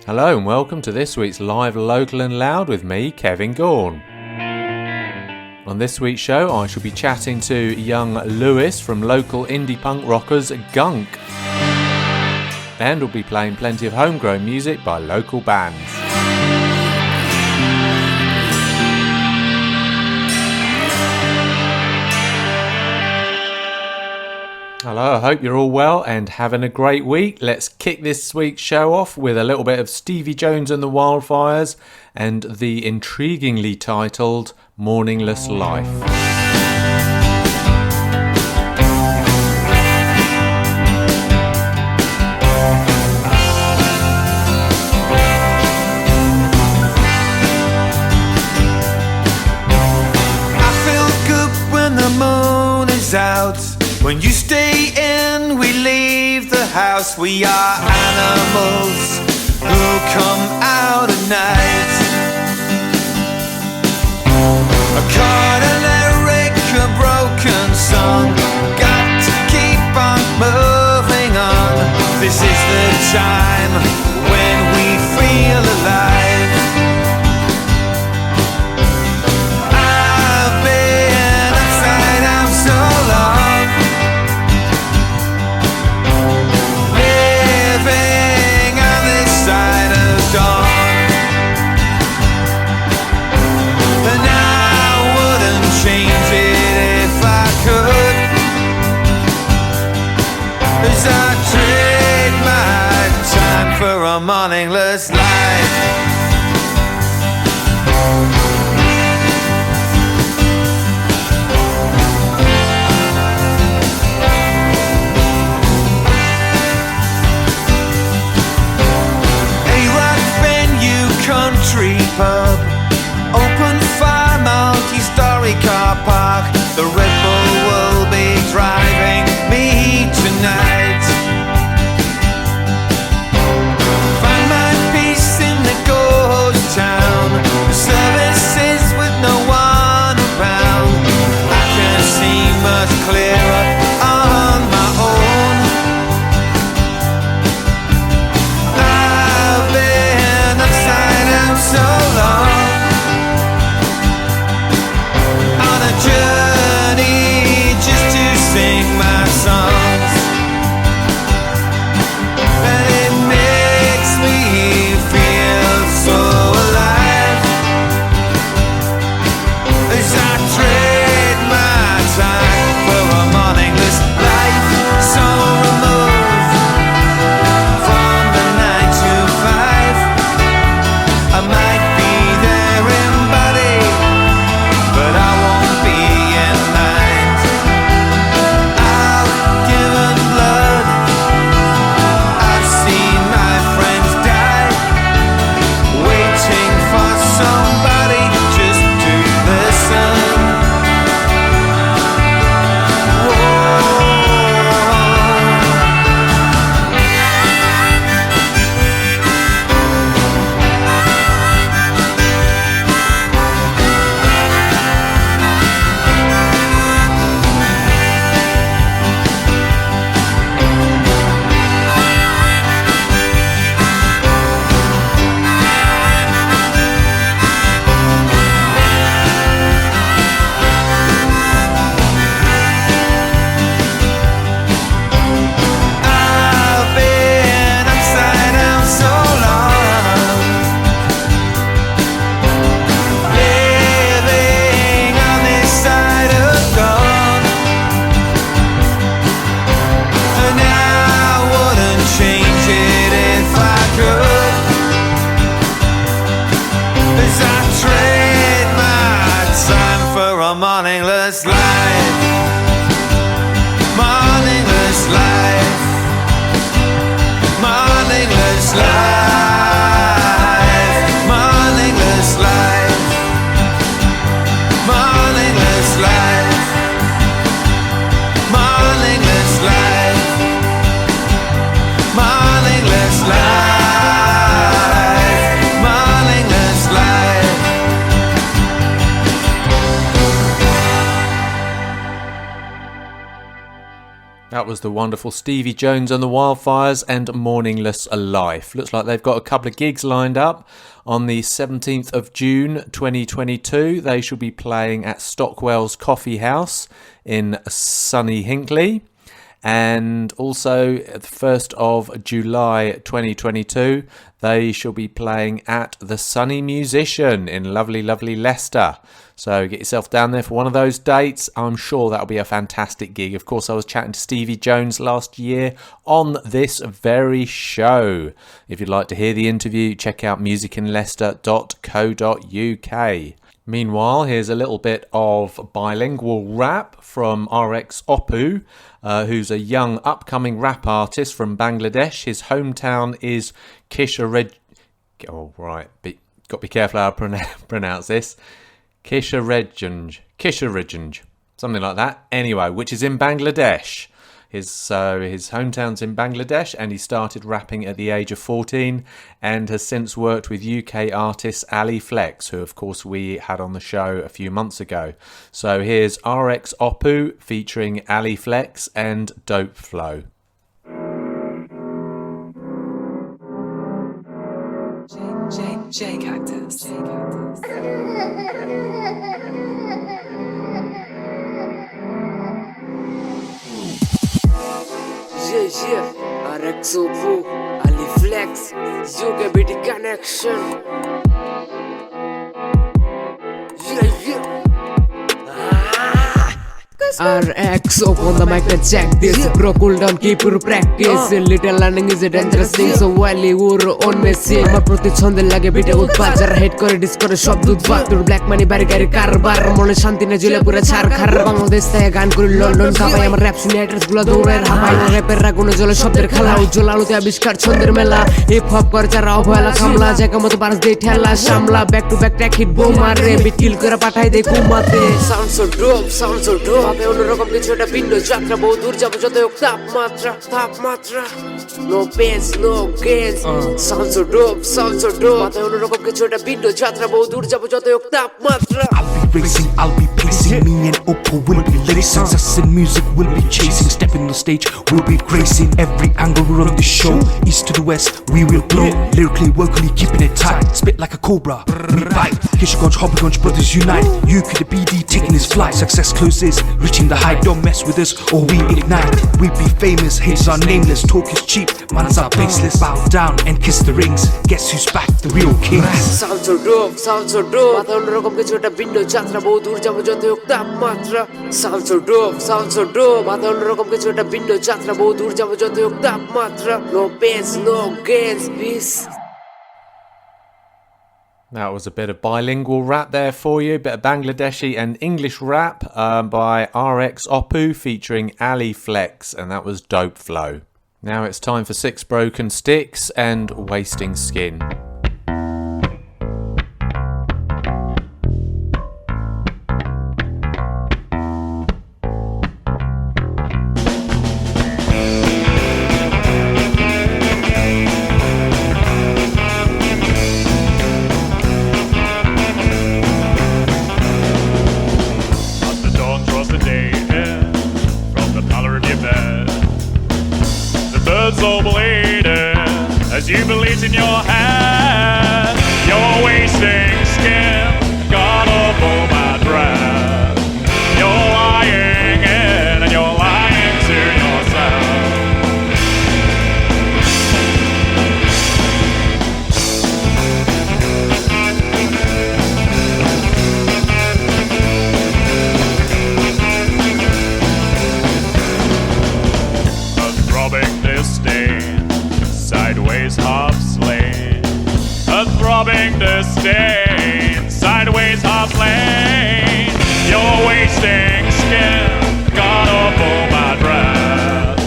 Hello and welcome to this week's Live Local and Loud with me, Kevin Gaughan. On this week's show I shall be chatting to young Lewis from local indie punk rockers Gunk. And we'll be playing plenty of homegrown music by local bands. Hello, I hope you're all well and having a great week. Let's kick this week's show off with a little bit of Stevie Jones and the Wildfires and the intriguingly titled Morningless Life. I feel good when the moon is out. When you stay in, we leave the house. We are animals who come out at night. A chord lyric, a broken song. Got to keep on moving on. This is the time when we feel alive. I've been upside down so long. I trade my time for a morningless life. A rock venue, country pub, open fire, multi-story car park. The Red Bull will be driving me tonight. Town. The services with no one around. I can see much clearer on my own. I've been upside down so long, on a journey just to sing my songs, and it makes me feel so morningless life, morningless life, morningless life, morningless life, morningless life, morningless life, morningless life, morningless life. was the wonderful Stevie Jones and the Wildfires and Morningless Life. Looks like they've got a couple of gigs lined up. On the 17th of June 2022, they shall be playing at Stockwell's Coffee House in sunny Hinckley. And also, the 1st of July 2022, they shall be playing at the Sunny Musician in lovely, lovely Leicester. So get yourself down there for one of those dates. I'm sure that'll be a fantastic gig. Of course, I was chatting to Stevie Jones last year on this very show. If you'd like to hear the interview, check out musicinleicester.co.uk. Meanwhile, here's a little bit of bilingual rap from RX Oppu, who's a young upcoming rap artist from Bangladesh. His hometown is Kisharej... Oh, right. Got to be careful how I pronounce this. Kisharej. Something like that. Anyway, which is in Bangladesh. His hometown's in Bangladesh, and he started rapping at the age of 14 and has since worked with UK artist Ali Flex, who of course we had on the show a few months ago. So here's RX Oppu featuring Ali Flex and Dope Flow. J Cactus. Yeah, RX Oppu, Ali Flex, UK BT Connection. Yeah. RX Oppu on the mic and check this. Bro, cool down, keep your practice. Little learning is a dangerous thing, so while you were on message, my proti chonde lage bite utpat. Jara hate kore dis kore shob dudbat. Tur black money bari gari karbar. Mone shanti na jule pura char khar. Bangladesh থেকে গান করি London কাপাই আমার rap seniors গুলো দৌড়ের হাপাই র‍্যাপের রাগুনে জলে শব্দের খেলা উজ্জ্বল আলোতে আবিষ্কার ছন্দের মেলা হিপ হপ করে যারা অবহেলা কামলা জায়গা মতো বারস দেই ঠেলা সামলা back to back track hit bomb মারে বিট কিল করে পাঠাই দেই কুমাতে সাউন্ড সো ড্রপ হবে অন্যরকম কিছু একটা ভিন্ন যাত্রা বহু দূর যাবো যত হোক তাপমাত্রা no pains no gains sound so drop হবে অন্যরকম কিছু একটা ভিন্ন যাত্রা বহু দূর যাবো যত হোক তাপমাত্রা I'll be pacing, me and Oppo will be lacing. Success in music will be chasing. Stepping on stage, we'll be gracing. Every angle of the show, east to the west, we will blow. Lyrically, vocally, keeping it tight. Spit like a cobra, we bite. Kishaganj, Hobbyganj, brothers unite. You could the BD taking his flight. Success closes, reaching the height. Don't mess with us or we ignite. We be famous, haters are nameless. Talk is cheap, manners are baseless. Bow down and kiss the rings. Guess who's back, the real king. Sound so dope. মাথা অন্যরকম কিছু একটা ভিন্ন যাত্রা বহু দূর যাবো যত হোক তাপমাত্রা সাউন্ড সো ডোপ মাথা অন্যরকম কিছু একটা ভিন্ন যাত্রা বহু দূর যাবো যত হোক তাপমাত্রা no pains no gains peace. That was a bit of bilingual rap there for you, a bit of Bangladeshi and English rap by RX Oppu featuring Ali Flex, and that was Dope Flow. Now it's time for 6 Broken Sticks and Wasting Skin. So bleeding as you bleed in your hand. You're wasting skin, got up all my breath. You're lying in and you're lying to yourself. Throbbing disdain, sideways half slain. A throbbing disdain, sideways half slain. You're wasting skin, got up all my breath.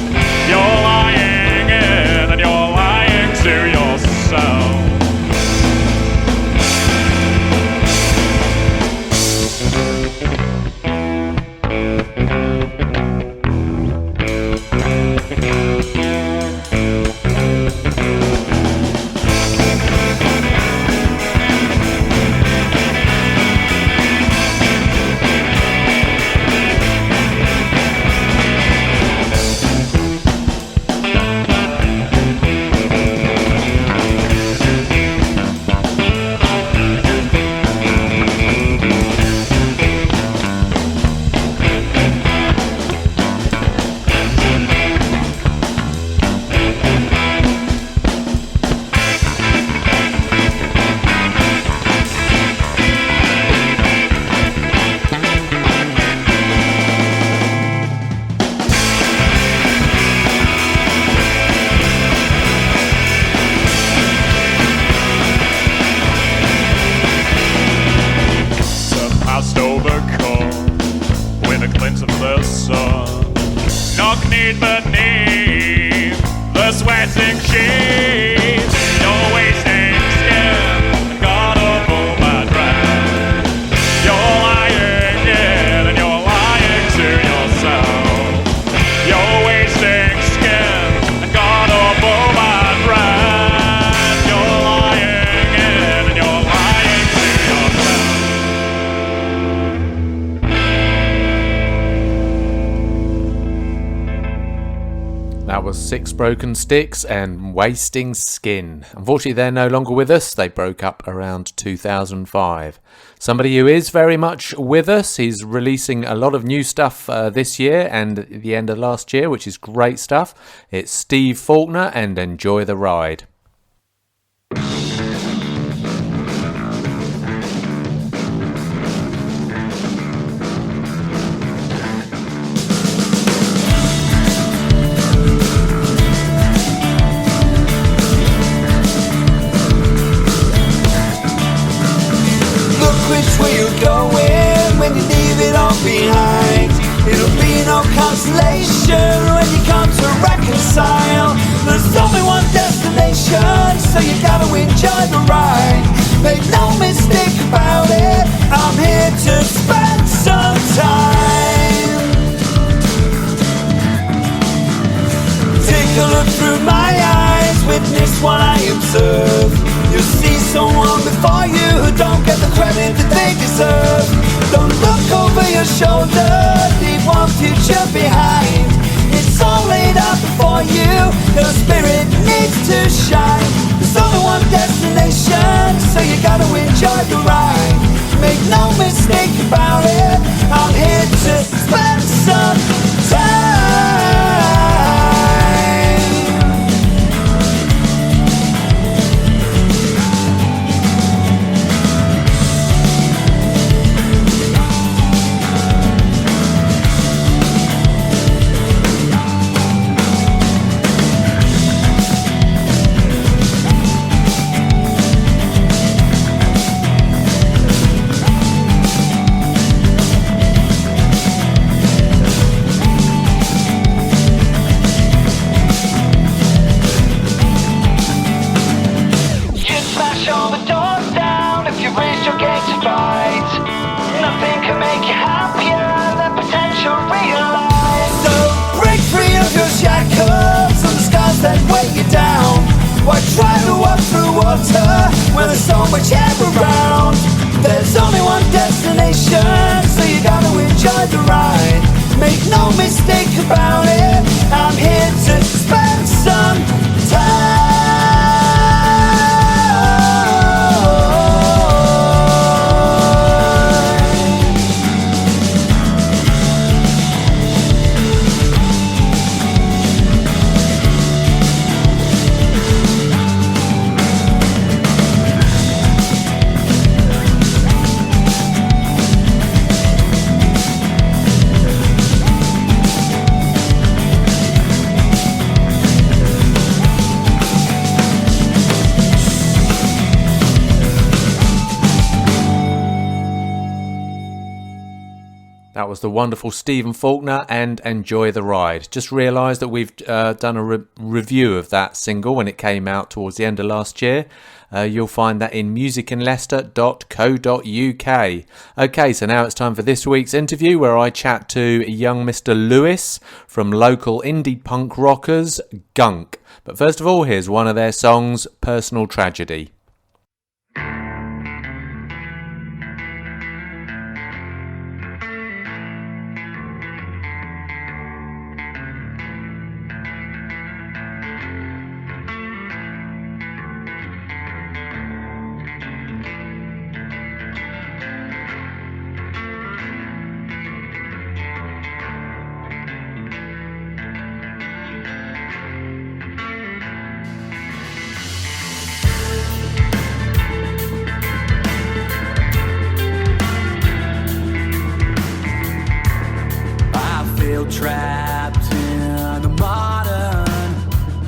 You're lying in and you're lying to yourself. dancing sheets. You're wasting skin, God of all my breath. You're lying in and you're lying to yourself. You're wasting skin, God of all my breath. You're lying in and you're lying to yourself. That was Six Broken Sticks and Wasting Skin. Unfortunately, they're no longer with us. They broke up around 2005. Somebody who is very much with us, he's releasing a lot of new stuff this year and at the end of last year, which is great stuff. It's Steve Faulkner and Enjoy the Ride. Look which way you're going when you leave it all behind. It'll be no consolation when you come to reconcile. There's only one destination, so you gotta enjoy the ride. Make no mistake about it, I'm here to spend some time. Take a look through my eyes, witness what I observe. You'll see someone before you who don't get the credit that they deserve. Don't look over your shoulder, leave one future behind. It's all laid out before you, your spirit needs to shine. There's only one destination, so you gotta enjoy the ride. Make no mistake about it, I'm here to spend some time. Why try to walk through water when there's so much air around? There's only one destination, so you gotta enjoy the ride. Make no mistake about it, I'm here to spend some time. That was the wonderful Stephen Faulkner and Enjoy the Ride. Just realised that we've done a review of that single when it came out towards the end of last year. You'll find that in musicinleicester.co.uk. Okay, so now it's time for this week's interview where I chat to young Mr. Lewis from local indie punk rockers Gunk. But first of all, here's one of their songs, Personal Tragedy. Trapped in the modern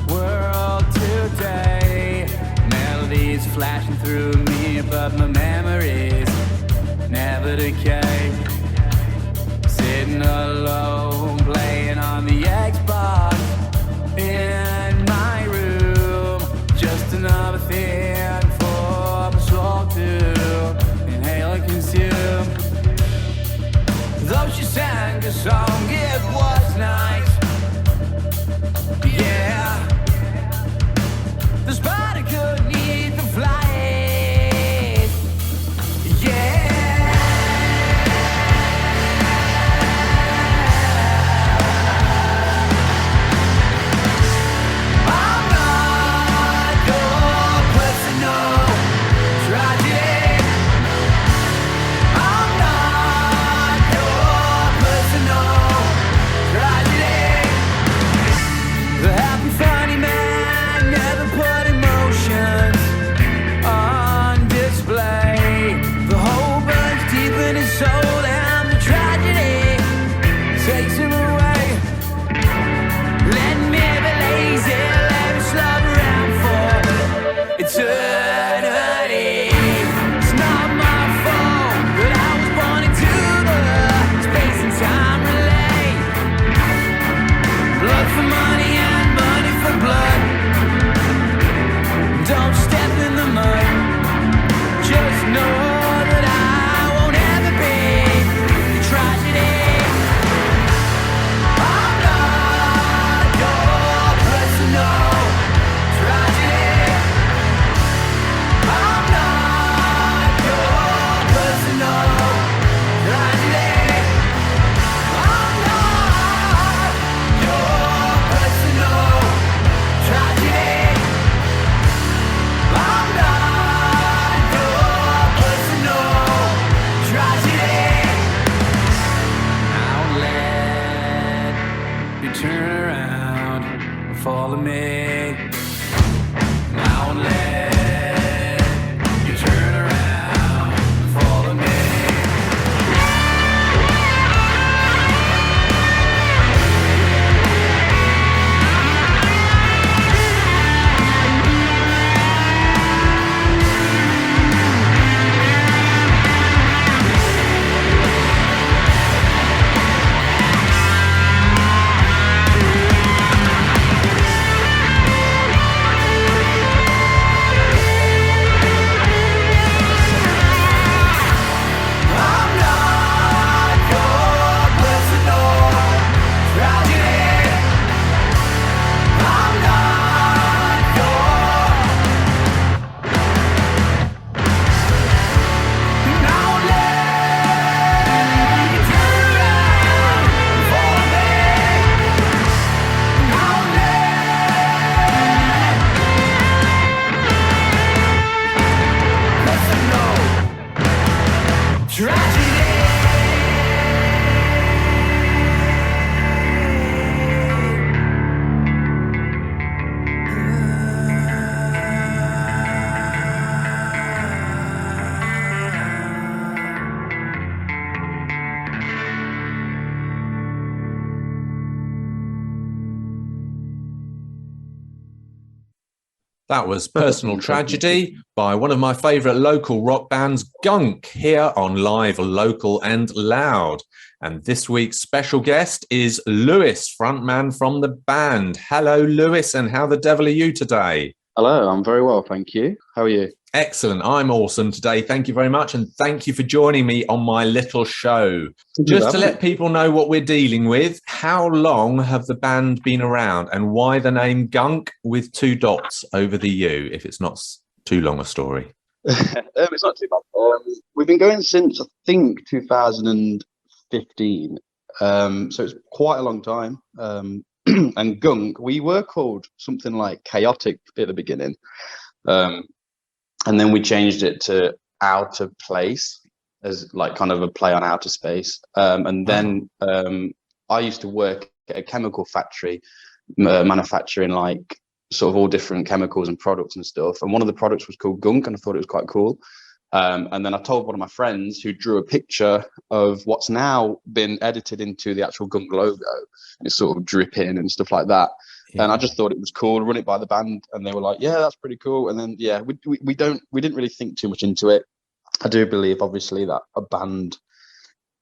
world today. Melodies flashing through me, but my memories never decay. Sitting alone, playing on the Xbox in my room. a song, it was nice. Yeah, the spider couldn't eat the flies. Yeah. I'm not your personal tragedy. I'm not your personal tragedy. The happy funny man never put emotions on display. The hole burns deep in his soul and the tragedy takes him away. Let me be lazy, let me slug around for eternity. It's not my fault that I was born into the space and time relay. Blood for money and money for blood. Don't step in the mud. Just know that I won't ever be the tragedy. I'm not your personal tragedy. I'm not your personal tragedy. I'm not your personal tragedy. I'm not your personal tragedy. Now let me turn around and follow me. Now let you turn around and follow me. I'm not your personal tragedy. I'm not Now let you turn around and follow me. Now let personal tragedy. That was Personal Tragedy by one of my favourite local rock bands, Gunk, here on Live, Local and Loud. And this week's special guest is Lewis, frontman from the band. Hello, Lewis, and how the devil are you today? Hello, I'm very well, thank you. How are you? Excellent. I'm awesome today. Thank you very much. And thank you for joining me on my little show. Just to let people know what we're dealing with, how long have the band been around and why the name Gunk with 2 dots over the U, if it's not too long a story? It's not too bad. We've been going since, I think, 2015. So it's quite a long time. And Gunk, we were called something like Chaotic at the beginning. And then we changed it to Out of Place as like kind of a play on outer space. And then I used to work at a chemical factory manufacturing like sort of all different chemicals and products and stuff. And one of the products was called Gunk, and I thought it was quite cool. And then I told one of my friends who drew a picture of what's now been edited into the actual Gunk logo. And it's sort of dripping and stuff like that. Yeah. And I just thought it was cool, run it by the band, and they were like, yeah, that's pretty cool. And then, yeah, we didn't really think too much into it. I do believe, obviously, that a band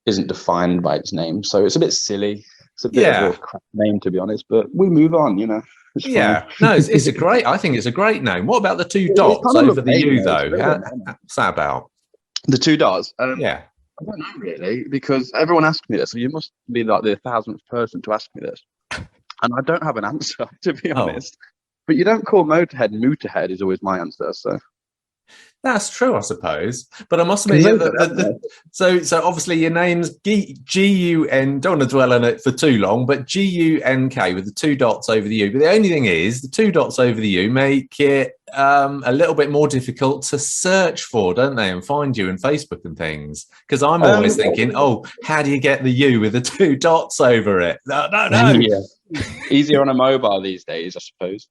isn't defined by its name. So it's a bit silly. It's a bit of a crap name, to be honest, but we move on, you know. Yeah, no, it's a great, I think it's a great name. What about the 2 dots over the U, though? What's that about? The 2 dots? Yeah. I don't know really, because everyone asks me this, so you must be like the 1000th person to ask me this, and I don't have an answer to be Oh. honest. But you don't call Motorhead is always my answer. So That's true, I suppose. But I must admit, Because yeah, those are them, so obviously your name's G-U-N, don't want to dwell on it for too long, but G-U-N-K with the 2 dots over the U. But the only thing is, the 2 dots over the U make it a little bit more difficult to search for, don't they, and find you in Facebook and things. Because I'm always thinking, oh, how do you get the U with the 2 dots over it? No. yeah, easier on a mobile these days, I suppose.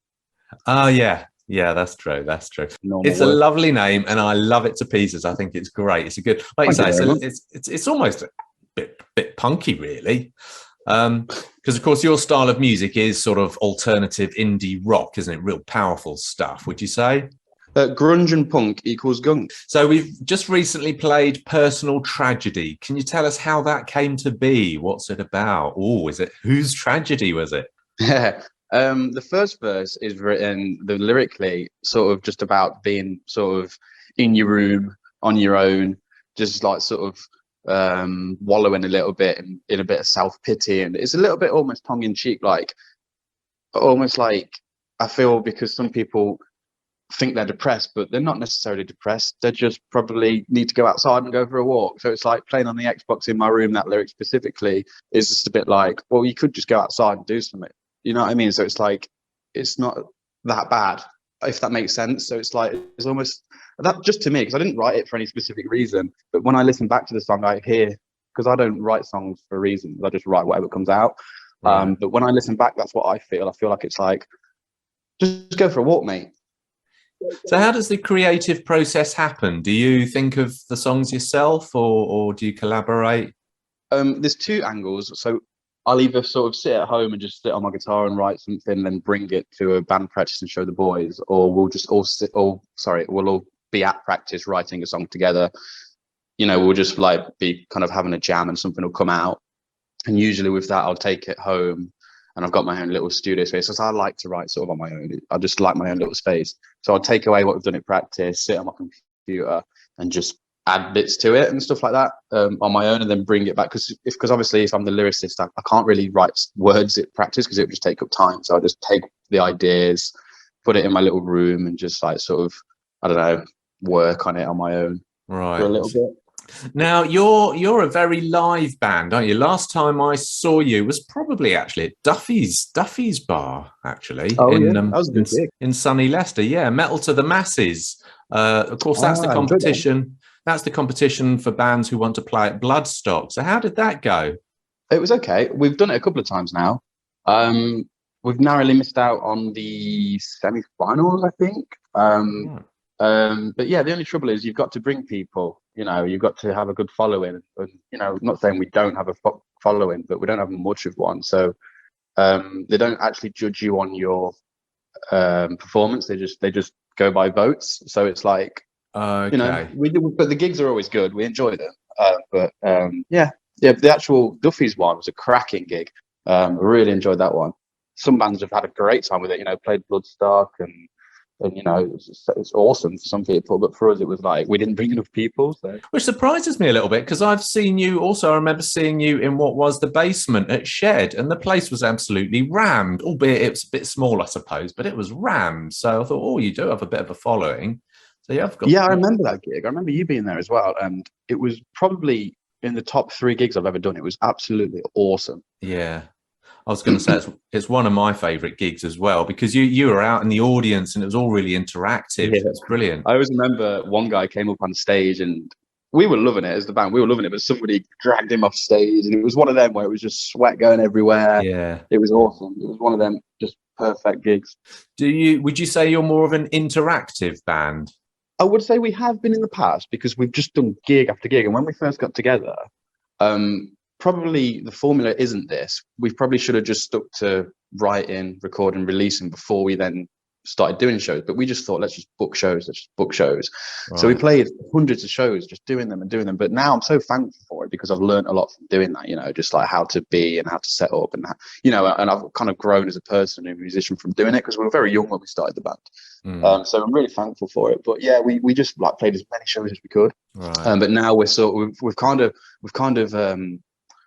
Oh, yeah. Yeah, that's true. That's true. Normal It's a work. lovely name, and I love it to pieces. I think it's great. It's a good, like you Thank you say, very much. it's almost a bit punky, really. Because of course your style of music is sort of alternative indie rock, isn't it? Real powerful stuff, would you say? Grunge and punk equals gunk. So we've just recently played Personal Tragedy. Can you tell us how that came to be? What's it about? Oh, is it, whose tragedy was it? Yeah. The first verse is written lyrically sort of just about being sort of in your room on your own, just like sort of wallowing a little bit in a bit of self-pity, and it's a little bit almost tongue-in-cheek, like almost like I feel, because some people think they're depressed, but they're not necessarily depressed. They just probably need to go outside and go for a walk. So it's like playing on the Xbox in my room. That lyric specifically is just a bit like, well, you could just go outside and do something. You know what I mean? So it's like, it's not that bad, if that makes sense. So it's like, it's almost that, just to me, because I didn't write it for any specific reason. But when I listen back to the song, I hear, because I don't write songs for reasons, I just write whatever comes out. Right. But when I listen back, that's what I feel. I feel like it's like, just go for a walk, mate. So how does the creative process happen? Do you think of the songs yourself, or do you collaborate? There's 2 angles. So I'll either sort of sit at home and just sit on my guitar and write something, then bring it to a band practice and show the boys, or we'll just all we'll all be at practice writing a song together. You know, we'll just like be kind of having a jam and something will come out. And usually with that, I'll take it home, and I've got my own little studio space. So I like to write sort of on my own. I just like my own little space. So I'll take away what we've done at practice, sit on my computer, and just add bits to it and stuff like that on my own, and then bring it back. Because obviously, if I'm the lyricist, I can't really write words at practice because it would just take up time. So I just take the ideas, put it in my little room, and just like sort of, I don't know, work on it on my own Right. for a little bit. Now you're a very live band, aren't you? Last time I saw you was probably actually at Duffy's bar, actually. Oh, in yeah. That was a good gig. in sunny Leicester. Yeah, Metal to the Masses. Of course, that's the I enjoyed that. competition. That's the competition for bands who want to play at Bloodstock. So how did that go? It was okay. We've done it a couple of times now. We've narrowly missed out on the semi-finals, I think. But yeah, the only trouble is you've got to bring people. You know, you've got to have a good following. And, you know, not saying we don't have a following, but we don't have much of one. So they don't actually judge you on your performance. They just go by votes. So it's like, Okay. you know, but the gigs are always good. We enjoy them. Yeah, the actual Duffy's one was a cracking gig. I really enjoyed that one. Some bands have had a great time with it. You know, played Bloodstock and you know, it's awesome for some people, but for us it was like we didn't bring enough people. So. Which surprises me a little bit, because I've seen you also. I remember seeing you in what was the basement at Shed, and the place was absolutely rammed, albeit it was a bit small, I suppose, but it was rammed. So I thought, oh, you do have a bit of a following. So yeah, I remember that gig. I remember you being there as well, and it was probably in the top 3 gigs I've ever done. It was absolutely awesome. Yeah. I was going to say it's one of my favourite gigs as well, because you were out in the audience and it was all really interactive. Yeah. It was brilliant. I always remember one guy came up on stage and we were loving it as the band. We were loving it, but somebody dragged him off stage, and it was one of them where it was just sweat going everywhere. Yeah, it was awesome. It was one of them just perfect gigs. Would you say you're more of an interactive band? I would say we have been in the past, because we've just done gig after gig, and when we first got together, probably the formula isn't this. We probably should have just stuck to writing, recording, releasing before we then started doing shows, but we just thought, let's just book shows. So we played hundreds of shows, just doing them. But now I'm so thankful for it because I've learned a lot from doing that, you know, just like how to be and how to set up and, you know, and I've kind of grown as a person and a musician from doing it because we were very young when we started the band. So I'm really thankful for it. But yeah, we just like played as many shows as we could. Right. But now we've kind of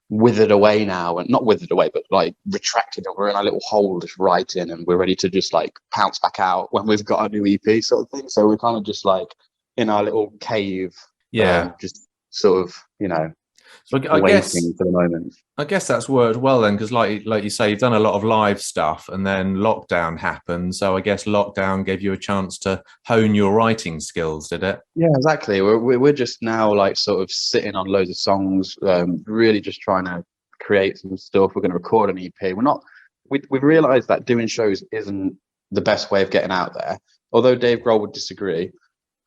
withered away now, and not withered away, but like retracted, and we're in our little hole just writing, and we're ready to just like pounce back out when we've got our new EP sort of thing. So we're kind of just like in our little cave, just sort of, you know, so I waiting guess for the moment. I guess that's worked well then, because like you say, you've done a lot of live stuff, and then lockdown happened. So I guess lockdown gave you a chance to hone your writing skills, did it? Yeah, exactly. We're just now like sort of sitting on loads of songs, really just trying to create some stuff. We're going to record an EP. We've realised that doing shows isn't the best way of getting out there. Although Dave Grohl would disagree.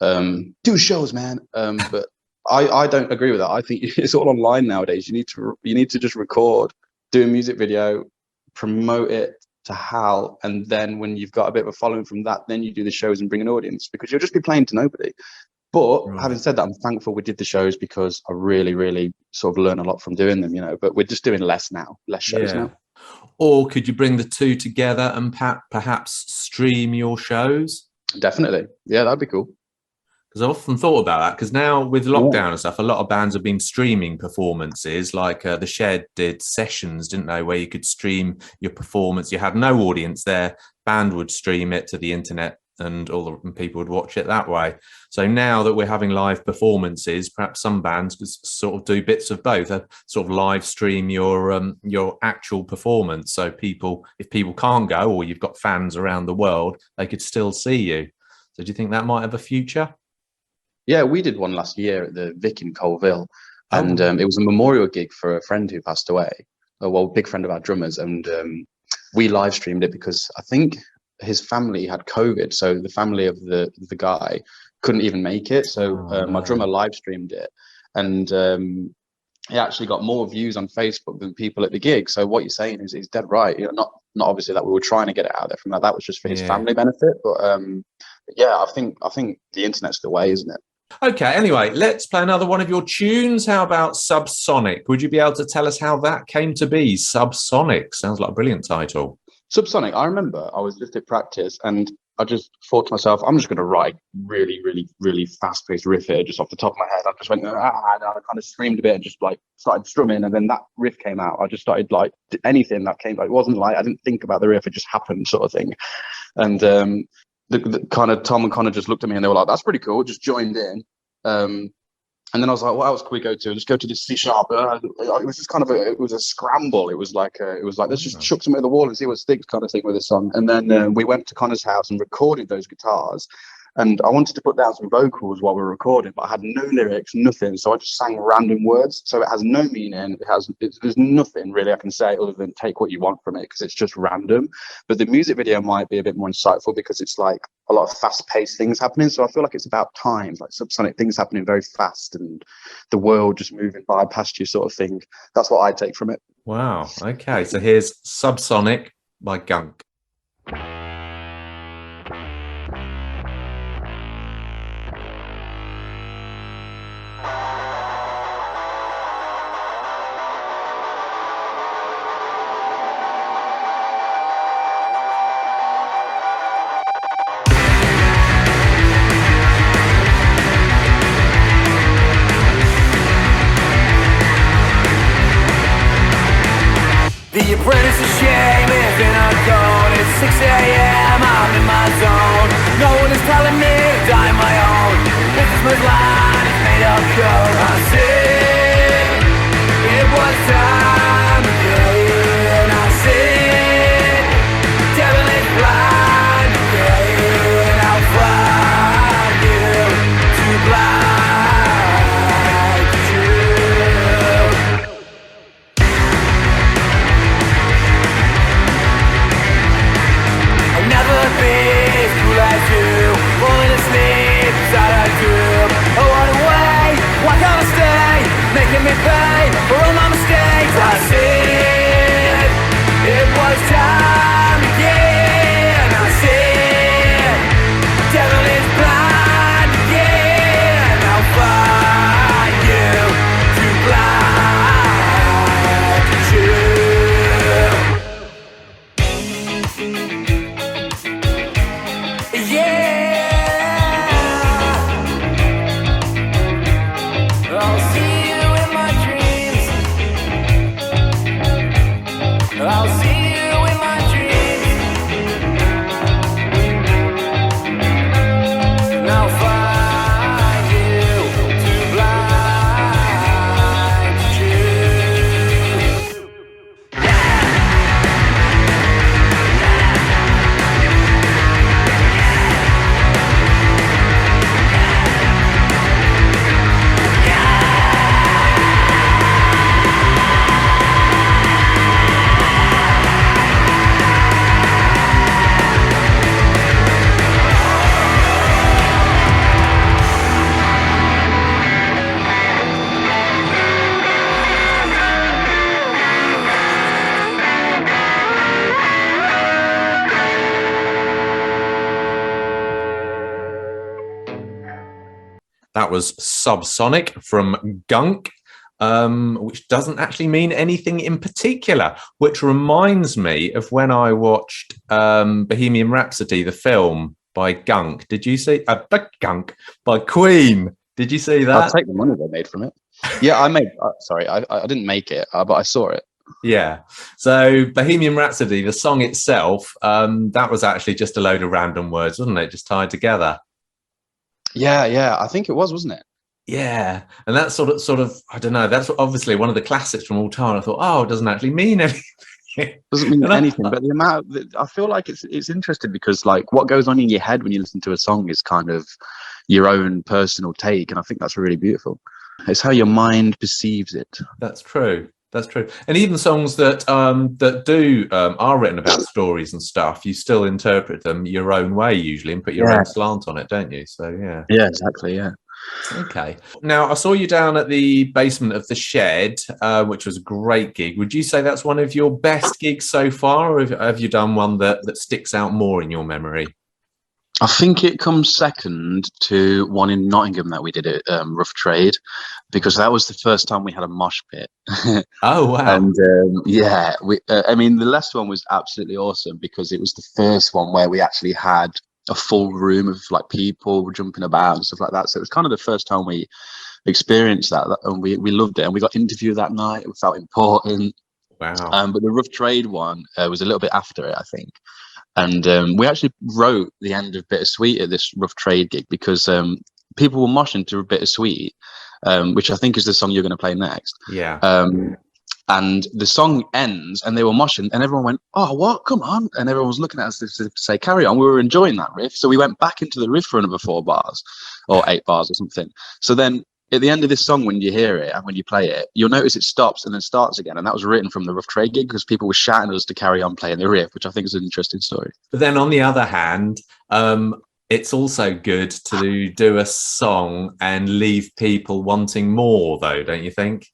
Do shows, man. But I don't agree with that. I think it's all online nowadays. You need to just record, do a music video, promote it to hell, and then when you've got a bit of a following from that, then you do the shows and bring an audience, because you'll just be playing to nobody. But having said that, I'm thankful we did the shows because I really, really sort of learned a lot from doing them, you know. But we're just doing less shows now. Or could you bring the two together and perhaps stream your shows? Definitely. Yeah, that'd be cool. Because I've often thought about that, because now with lockdown and stuff, a lot of bands have been streaming performances, like The Shed did sessions, didn't they, where you could stream your performance. You had no audience there, band would stream it to the internet, and all the people would watch it that way. So now that we're having live performances, perhaps some bands could sort of do bits of both, sort of live stream your actual performance. So if people can't go, or you've got fans around the world, they could still see you. So do you think that might have a future? Yeah, we did one last year at the Vic in Colville, and it was a memorial gig for a friend who passed away. Well, big friend of our drummers, and we live streamed it because I think his family had COVID, so the family of the guy couldn't even make it. So my drummer live streamed it, and he actually got more views on Facebook than people at the gig. So what you're saying is dead right. You know, not obviously that we were trying to get it out there from that. That was just for his family benefit. But yeah, I think the internet's the way, isn't it? Okay, anyway, let's play another one of your tunes. How about Subsonic? Would you be able to tell us how that came to be? Subsonic sounds like a brilliant title. Subsonic, I remember I was just at practice and I just thought to myself, I'm just going to write really, really, really fast-paced riff here, just off the top of my head. I just went, and I kind of screamed a bit and just like started strumming, and then that riff came out. I just started like anything that came, like, it wasn't like I didn't think about the riff, it just happened, sort of thing. And the kind of Tom and Connor just looked at me and they were like, that's pretty cool, just joined in. And then I was like, what else can we go to? Let's go to this C sharp. It was just kind of it was a scramble. It was like let's just chuck something at the wall and see what sticks, kind of thing, with this song. And then we went to Connor's house and recorded those guitars. And I wanted to put down some vocals while we were recording, but I had no lyrics, nothing. So I just sang random words. So it has no meaning. There's nothing really I can say other than take what you want from it, because it's just random. But the music video might be a bit more insightful because it's like a lot of fast-paced things happening. So I feel like it's about time, like subsonic things happening very fast and the world just moving by past you, sort of thing. That's what I take from it. Wow. Okay. So here's Subsonic by Gunk. The apprentice of shame is in a cone. It's 6 a.m. I'm in my zone. No one is telling me to die my own. This is my line, it's made of code. I said it was time again. I said devil is blind again. I'll find you too blind to true. Never be as cool as you, falling asleep inside a group. I want away, why can't I stay? Making me pay for all my mistakes. I said it was time again. I said That was Subsonic from Gunk, which doesn't actually mean anything in particular, which reminds me of when I watched Bohemian Rhapsody, the film by Gunk. Did you see Gunk by Queen? Did you see I'll that? take the money they made from it. Yeah, I made. Sorry, I didn't make it, but I saw it. Yeah. So Bohemian Rhapsody, the song itself, that was actually just a load of random words, wasn't it? Just tied together. Yeah, I think it was, wasn't it? Yeah, and that's sort of I don't know. That's obviously one of the classics from all time. I thought, oh, it doesn't actually mean anything. Doesn't mean anything, but the amount I feel like it's interesting because like what goes on in your head when you listen to a song is kind of your own personal take, and I think that's really beautiful. It's how your mind perceives it. That's true. That's true. And even songs that are written about stories and stuff, you still interpret them your own way usually and put your own slant on it, don't you? So yeah. Yeah, exactly. Yeah. Okay. Now I saw you down at the basement of the Shed, which was a great gig. Would you say that's one of your best gigs so far, or have you done one that sticks out more in your memory? I think it comes second to one in Nottingham that we did at Rough Trade, because that was the first time we had a mosh pit. Oh wow! And I mean, the last one was absolutely awesome because it was the first one where we actually had a full room of like people jumping about and stuff like that. So it was kind of the first time we experienced that, and we loved it. And we got interviewed that night. It felt important. Wow! But the Rough Trade one was a little bit after it, I think. And we actually wrote the end of Bittersweet at this Rough Trade gig because people were moshing to Bittersweet, which I think is the song you're going to play next. Yeah. And the song ends and they were moshing and everyone went, oh, what? Come on. And everyone was looking at us to say, carry on. We were enjoying that riff. So we went back into the riff for another 4 bars or 8 bars or something. So then at the end of this song, when you hear it and when you play it, you'll notice it stops and then starts again. And that was written from the Rough Trade gig because people were shouting at us to carry on playing the riff, which I think is an interesting story. But then on the other hand, it's also good to do a song and leave people wanting more, though, don't you think?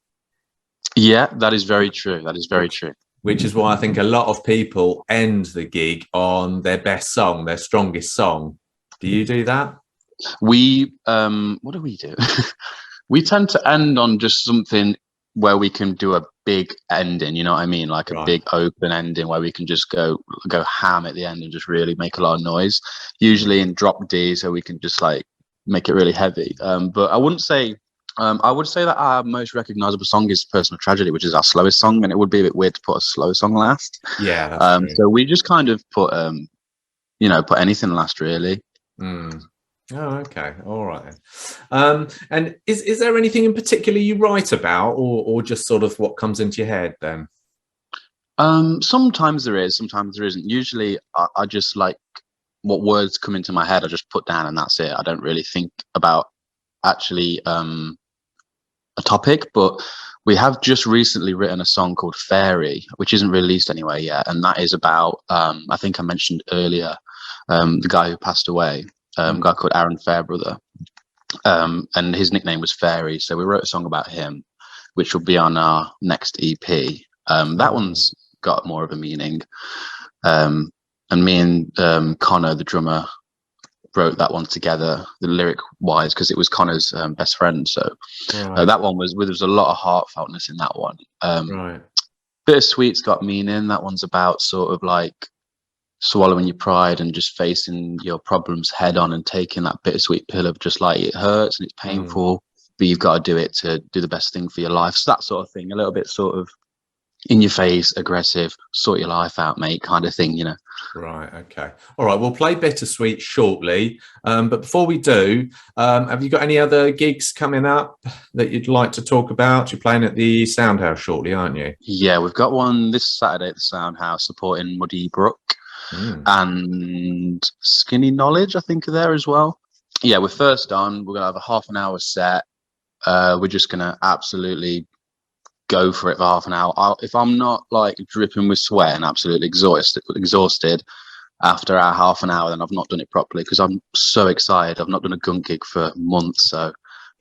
Yeah, that is very true. That is very true. Which is why I think a lot of people end the gig on their best song, their strongest song. Do you do that? We, what do we do? We tend to end on just something where we can do a big ending, you know what I mean? Like a big open ending where we can just go ham at the end and just really make a lot of noise, usually in drop D, so we can just like make it really heavy. But I wouldn't say, I would say that our most recognizable song is Personal Tragedy, which is our slowest song, and it would be a bit weird to put a slow song last. Yeah. That's true. So we just kind of put, put anything last, really. Mm. Oh, okay. All right. And is there anything in particular you write about or just sort of what comes into your head then? Sometimes there is, sometimes there isn't. Usually I just like what words come into my head, I just put down and that's it. I don't really think about actually a topic, but we have just recently written a song called Fairy, which isn't released anywhere yet. And that is about, I think I mentioned earlier, the guy who passed away. A guy called Aaron Fairbrother, and his nickname was Fairy. So we wrote a song about him, which will be on our next EP. That one's got more of a meaning. And me and Connor, the drummer, wrote that one together, the lyric wise, because it was Connor's best friend. So that one was there's a lot of heartfeltness in that one. Bittersweet's got meaning. That one's about sort of like swallowing your pride and just facing your problems head on and taking that bittersweet pill of just like it hurts and it's painful, but you've got to do it to do the best thing for your life. So that sort of thing, a little bit sort of in your face, aggressive, sort your life out, mate, kind of thing, you know. Right. Okay. All right. We'll play Bittersweet shortly. But before we do, have you got any other gigs coming up that you'd like to talk about? You're playing at the Soundhouse shortly, aren't you? Yeah, we've got one this Saturday at the Soundhouse supporting Muddy Brook. And Skinny Knowledge, I think, are there as well. Yeah, we're first on. We're gonna have a half an hour set. We're just gonna absolutely go for it for half an hour. If I'm not like dripping with sweat and absolutely exhausted after our half an hour, then I've not done it properly because I'm so excited. I've not done a GÜNK gig for months, so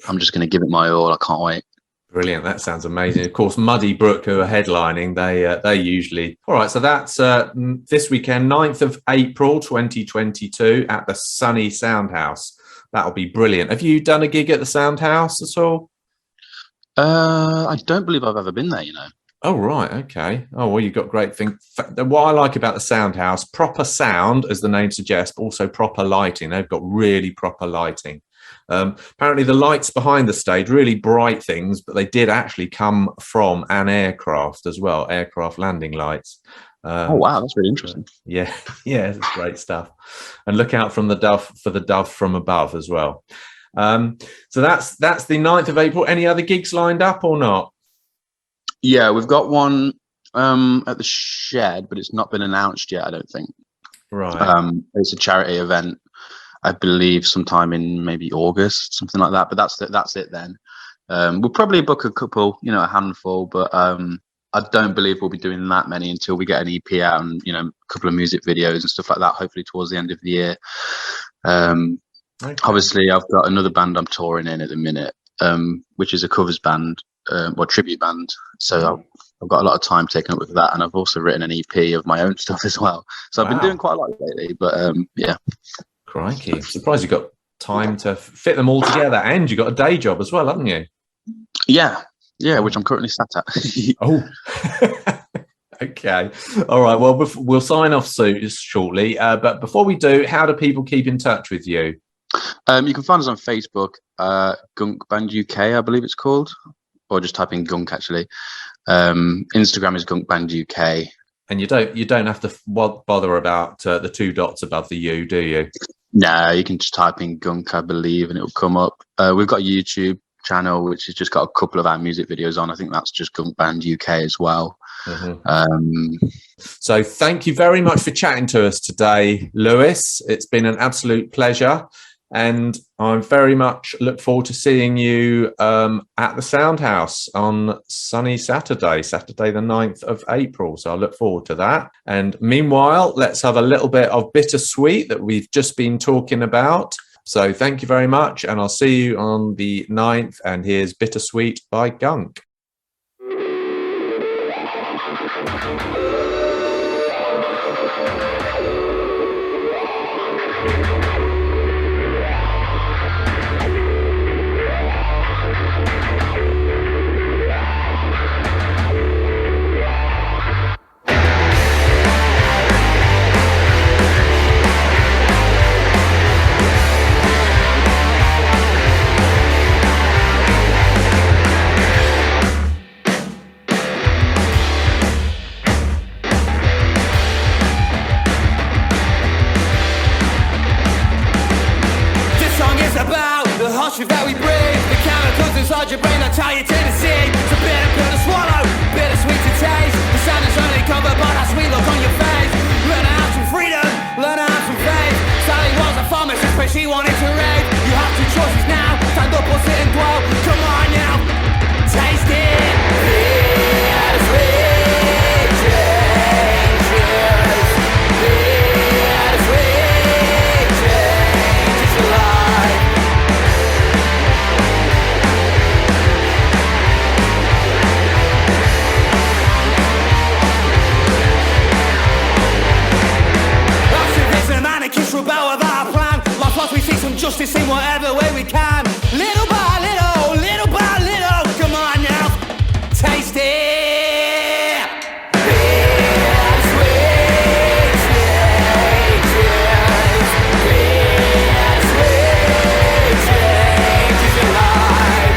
I'm just gonna give it my all. I can't wait. Brilliant. That sounds amazing. Of course, Muddy Brook, who are headlining, they usually... All right, so that's this weekend, 9th of April, 2022, at the sunny Soundhouse. That'll be brilliant. Have you done a gig at the Sound House at all? I don't believe I've ever been there, you know. Oh, right. Okay. Oh, well, you've got great things. What I like about the Sound House, proper sound, as the name suggests, but also proper lighting. They've got really proper lighting. Apparently, the lights behind the stage, really bright things, but they did actually come from an aircraft as well, aircraft landing lights. Oh, wow. That's really interesting. Yeah. Yeah, it's great stuff. And look out from the dove from above as well. So that's the 9th of April. Any other gigs lined up or not? Yeah, we've got one at the Shed, but it's not been announced yet, I don't think. Right. It's a charity event, I believe, sometime in maybe August, something like that. But that's it then. We'll probably book a couple, you know, a handful, but I don't believe we'll be doing that many until we get an EP out and, you know, a couple of music videos and stuff like that, hopefully towards the end of the year. Okay. Obviously, I've got another band I'm touring in at the minute, which is a covers band, or tribute band. So I've got a lot of time taken up with that, and I've also written an EP of my own stuff as well. So I've been doing quite a lot lately, but yeah. Crikey. I'm surprised you've got time to fit them all together, and you've got a day job as well, haven't you? Yeah, which I'm currently sat at. Oh, okay. All right. Well, we'll sign off shortly. But before we do, how do people keep in touch with you? You can find us on Facebook, GÜNK Band UK, I believe it's called, or just type in GÜNK actually. Instagram is GÜNK Band UK. And you don't have to bother about the 2 dots above the U, do you? No, you can just type in GÜNK, I believe, and it'll come up. We've got a YouTube channel which has just got a couple of our music videos on. I think that's just GÜNK Band UK as well. So thank you very much for chatting to us today, Lewis. It's been an absolute pleasure, and I very much look forward to seeing you at the Sound House on sunny Saturday the 9th of April. So I look forward to that. And meanwhile, let's have a little bit of Bittersweet that we've just been talking about. So thank you very much, and I'll see you on the 9th. And here's Bittersweet by Gunk. That we breathe, the chemicals inside your brain that tie you to the sea. It's a bitter pill to swallow, bittersweet to taste. The sound is only covered by that sweet look on your face. Learn to have some freedom, learn to have some faith. Sally was a pharmacist, but she wanted to rave. You have 2 choices now, stand up or sit and dwell. Come on now, taste it. Bittersweet changes. Bittersweet changes your life. Rebel with our plan. Life lost, we see some justice in whatever way we can. Little by little, little by little. Come on now, taste it. Bittersweet changes. Bittersweet changes your life.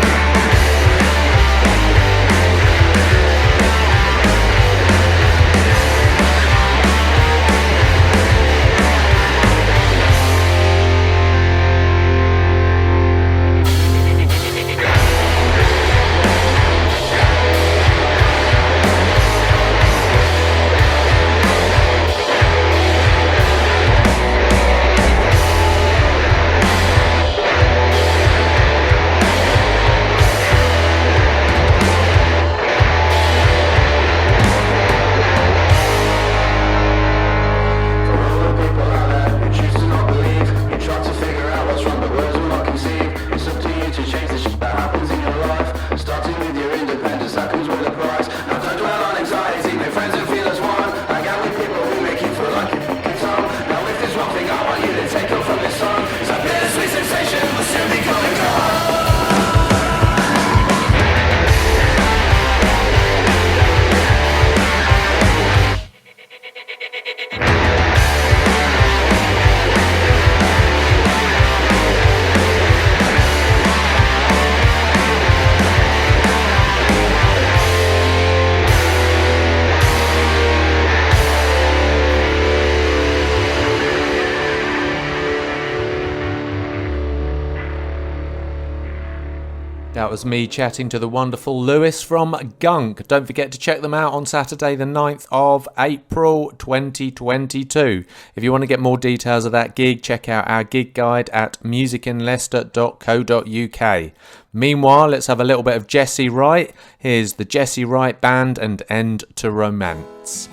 That was me chatting to the wonderful Lewis from Gunk. Don't forget to check them out on Saturday the 9th of April 2022. If you want to get more details of that gig, check out our gig guide at musicinleicester.co.uk. Meanwhile, let's have a little bit of Jesse Wright. Here's the Jesse Wright Band and End to Romance.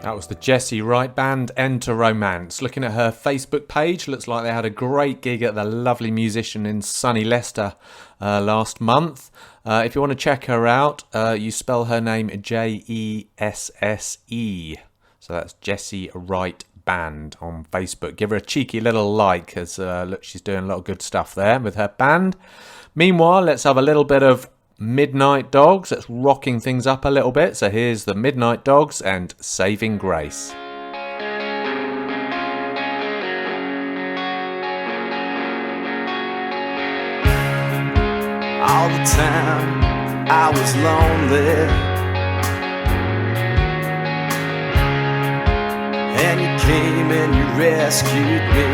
That was the Jesse Wright Band, End to Romance. Looking at her Facebook page, looks like they had a great gig at the lovely musician in sunny Leicester last month. If you want to check her out, you spell her name Jesse. So that's Jesse Wright Band on Facebook. Give her a cheeky little like, as look, she's doing a lot of good stuff there with her band. Meanwhile, let's have a little bit of Midnight Dogs. That's rocking things up a little bit. So here's the Midnight Dogs and Saving Grace. I All the time I was lonely, and you came and you rescued me.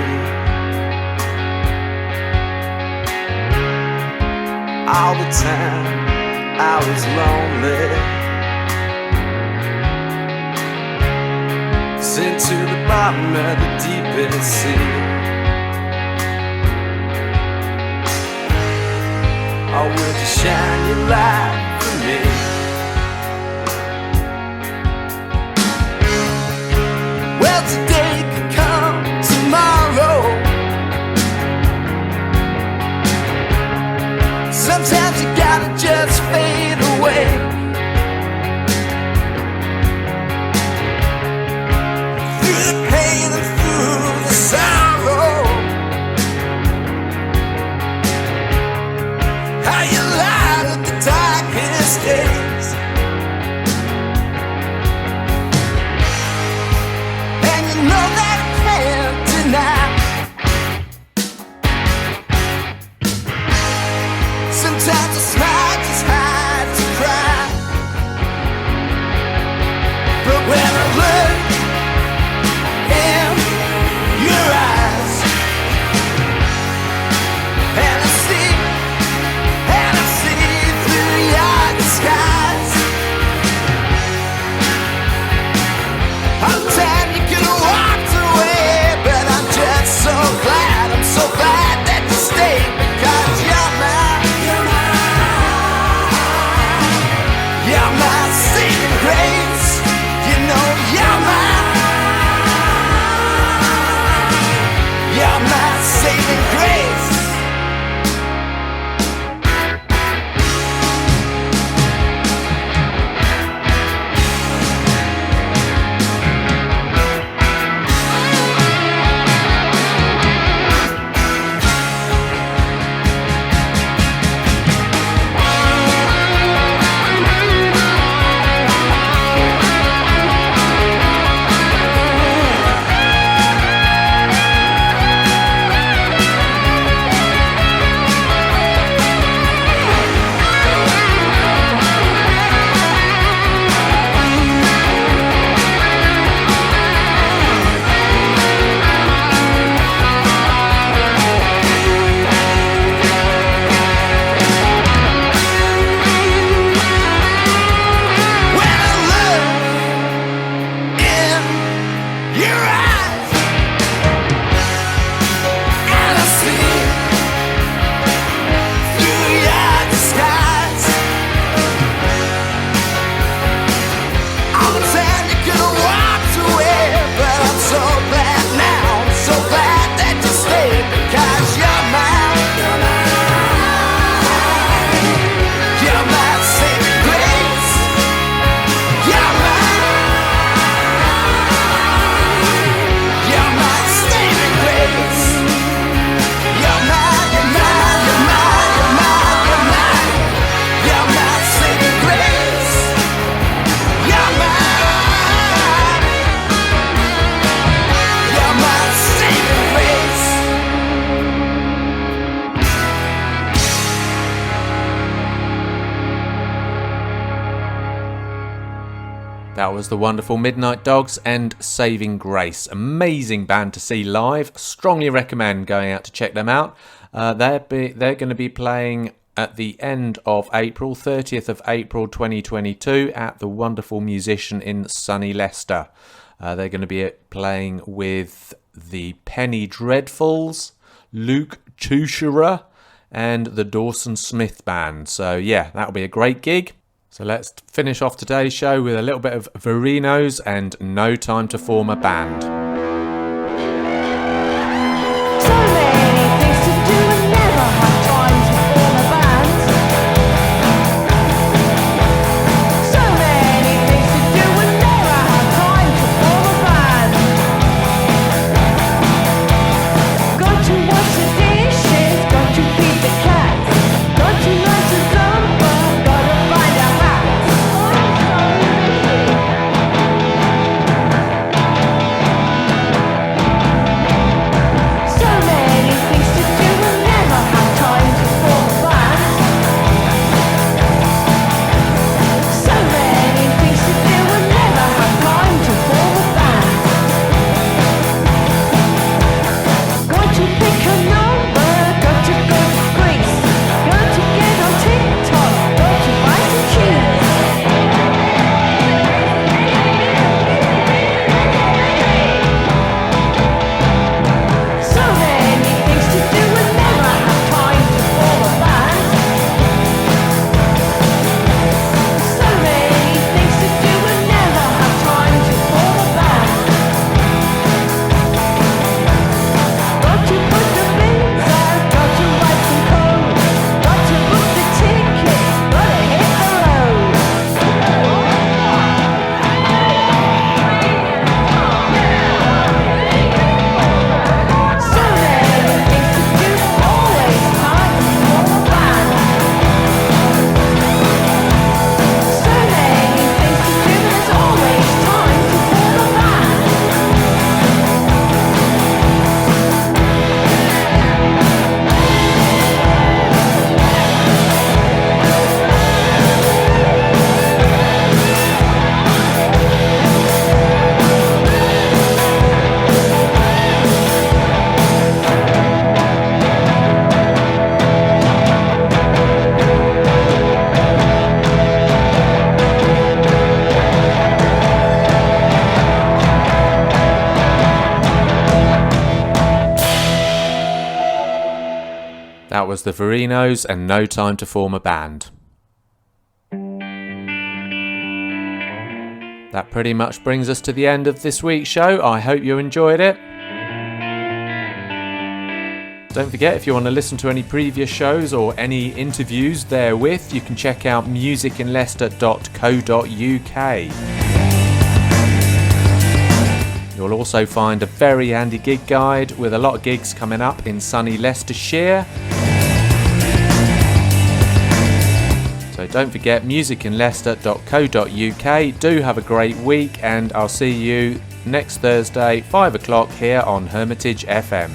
All the time I was lonely, sent to the bottom of the deepest sea. Oh, would you shine your light for me? Well, today could come tomorrow. Sometimes you gotta just fade away. Through the pain and through the sorrow, how you light up the darkest days. And you know that I can't deny. Sometimes a smile just hides a cry. But when I look in your eyes, and I see through your disguise, all the time you could have walked away, but I'm just so glad, I'm so glad that you stayed, because you're my saving grace. You know you're my saving grace. That was the wonderful Midnight Dogs and Saving Grace. Amazing band to see live. Strongly recommend going out to check them out. They're going to be playing at the end of April, 30th of April 2022 at the Wonderful Musician in sunny Leicester. They're going to be playing with the Penny Dreadfuls, Luke Tusherer and the Dawson Smith Band. So yeah, that'll be a great gig. So let's finish off today's show with a little bit of Verinos and No Time to Form a Band. So many things to do and never have time to form a band. So many things to do and never have time to form a band. Got to wash the dishes, got to feed the cats, got to learn to zumba, gotta find a hat. That was the Verinos and No Time to Form a Band. That pretty much brings us to the end of this week's show. I hope you enjoyed it. Don't forget, if you want to listen to any previous shows or any interviews therewith, you can check out musicinleicester.co.uk. You'll also find a very handy gig guide with a lot of gigs coming up in sunny Leicestershire. So don't forget, musicinleicester.co.uk. Do have a great week, and I'll see you next Thursday, 5 o'clock here on Hermitage FM.